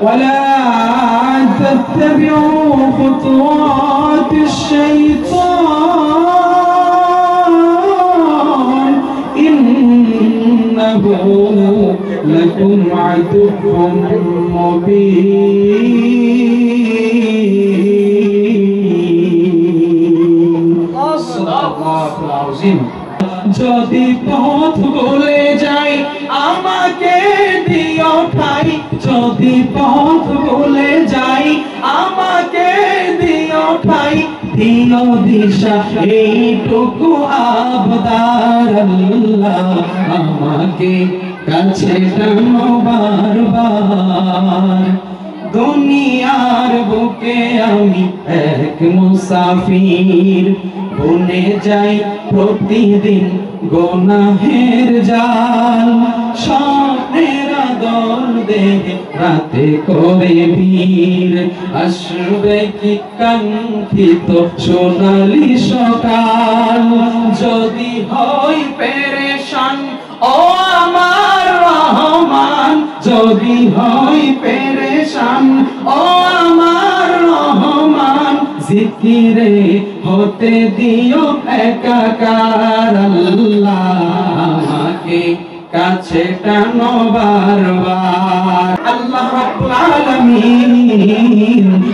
ولا تتبعوا خطوات الشيطان إنه لكم عدو مبين صدق الله العظيم যদি পথ ভুলে যাই আমাকে দিও ঠাই যদি পথ ভুলে যাই আমাকে দিও ঠাই দিও দিশা এইটুকু আবদার আল্লাহ আমাকে কাছে টানো বারবার দুনিয়ার বুকে আমি এক মুসাফির বনে যাই প্রতিদিন গুনাহের জাল স্বপ্নের দল দেখে রাতে করে ভিড় আসবে কি কাঙ্ক্ষিত সোনালি সকাল যদি হই পেরেশান ও আমার রহমান যদি হই পেরেশান ও আমার রহমান জিকিরে হতে দিও একাকার আল্লাহ আমাকে কাছে টানো বারবার আল্লাহ রাব্বুল আলামিন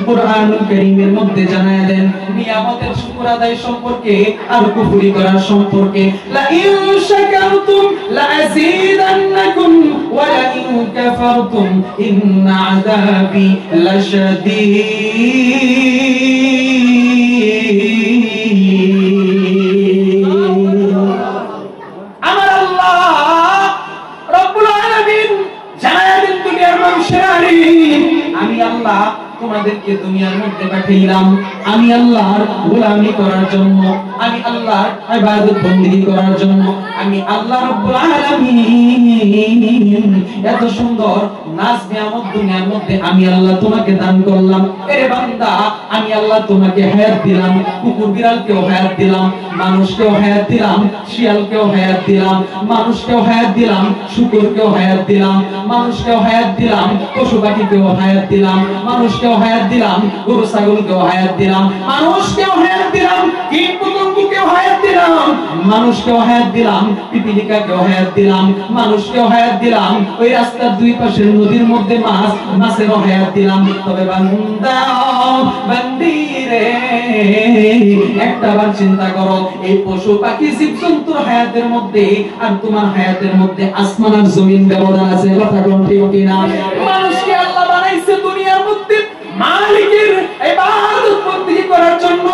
কুরআনুল কারীমের মধ্যে জানায় দেন নিয়ামতের শুকর আদায় সম্পর্কে আর কুফরি করার সম্পর্কে লা ইন শাকারতুম লা আযীদান্নাকুম ওয়া লা ইন কাফারতুম ইন্না আযাবি লাশাদীদ আমার আল্লাহ রব্বুল আলামিন জানায় দেন দুনিয়ার মানুষেরা আমি আল্লাহ তোমাদেরকে দুনিয়ার মধ্যে পাঠাইলাম আমি আল্লাহর গোলামি করার জন্য আমি আল্লাহর ইবাদত বندگی করার জন্য আমি আল্লাহ রাব্বুল আলামিন এত সুন্দর নাজ নিয়ামত দুনিয়ার মধ্যে আমি আল্লাহ তোমাকে দান করলাম এরে বান্দা আমি আল্লাহ তোমাকে হায়াত দিলাম কুকুর বিড়ালকেও হায়াত দিলাম মানুষকেও হায়াত দিলাম শিয়ালকেও হায়াত দিলাম মানুষকেও হায়াত দিলাম শুকরকেও হায়াত দিলাম মানুষকেও হায়াত দিলাম পশু পাখিকেও হায়াত দিলাম মানুষকেও হায়াত দিলাম গরু ছাগলকেও হায়াত দিলাম মানুষকেও হায়াত দিলাম কীট পতঙ্গকেও হায়াত দিলাম মানুষকেও হায়াত দিলাম পিপিলিকাকেও হায়াত দিলাম মানুষকেও হায়াত দিলাম ওই রাস্তার দুই পাশের নদীর মধ্যে মাছেরও হায়াত দিলাম তবে বান্দা বান্দি রে একটাবার চিন্তা করো এই পশু পাখি জীবজন্তুর হায়াতের মধ্যে আর তোমার হায়াতের মধ্যে আসমান আর জমিন ব্যবধান আছে কথা কোন ঠিক কিনা মানুষকে আল্লাহ বানাইছে দুনিয়ার মধ্যে মালিকের ইবাদত বندگی করার জন্য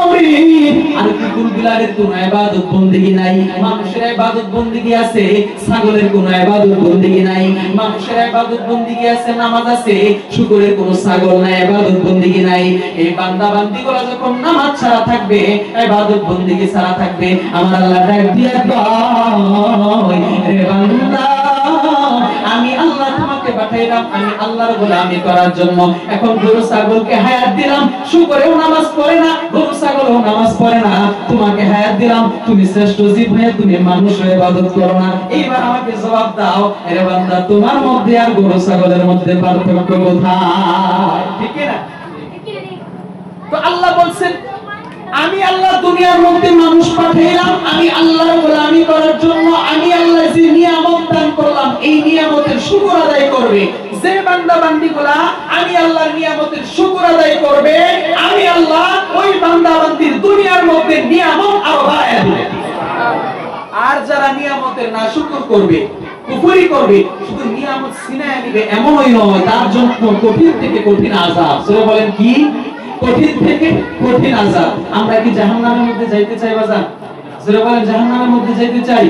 আর কুকুর বিলারের কোনো ইবাদত বندگی নাই মানুষের ইবাদত বندگی আছে ছাগলের কোনো ইবাদত বندگی নাই মানুষের ইবাদত বندگی আছে নামাজ আছে শুকরের কোনো ছাগল নাই ইবাদত বندگی নাই এই বান্দা বান্দীগুলো যখন নামাজ ছাড়া থাকবে ইবাদত বندگی ছাড়া থাকবে আমার আল্লাহ ডাক দিয়া কয় রে বান্দা আমি আল্লাহ তোমাকে পাঠাইলাম আমি আল্লাহর গোলামি করার জন্য এখন গরু ছাগলকে হায়াত দিলাম শুকরেও নামাজ পড়ে না গরু ছাগলও নামাজ পড়ে না তোমাকে হায়াত দিলাম তুমি শ্রেষ্ঠ জীব হয়ে তুমি মানুষের ইবাদত করো না এইবার আমাকে জবাব দাও আরে বান্দা তোমার মধ্যে আর গরু ছাগলের মধ্যে পার্থক্য কোথায় ঠিক না তো আল্লাহ বলছেন আমি আল্লাহ দুনিয়ার মধ্যে মানুষ পাঠাইলাম আমি আল্লাহর গোলামি করার জন্য আমি আল্লাহ যে নিয়ামত দান করলাম এই নিয়ামতের শুকর আদায় করবে যে বান্দা বান্দীগুলা আমি আল্লাহর নিয়ামতের শুকর আদায় করবে আমি আল্লাহ ওই বান্দা বান্দীর দুনিয়ার মধ্যে নিয়ামত আরো বাড়ায় দিবে আর যারা নিয়ামতের না শুকর করবে কুফরি করবে শুধু নিয়ামত ছিনায় নিবে এমনই নয় তার জন্য কঠিন থেকে কঠিন আযাব সরে বলেন কি কঠিন থেকে কঠিন আযাব আমরা কি জাহান্নামের মধ্যে যাইতে চাই বাজার যারা বলেন জাহান্নামের মধ্যে যাইতে চাই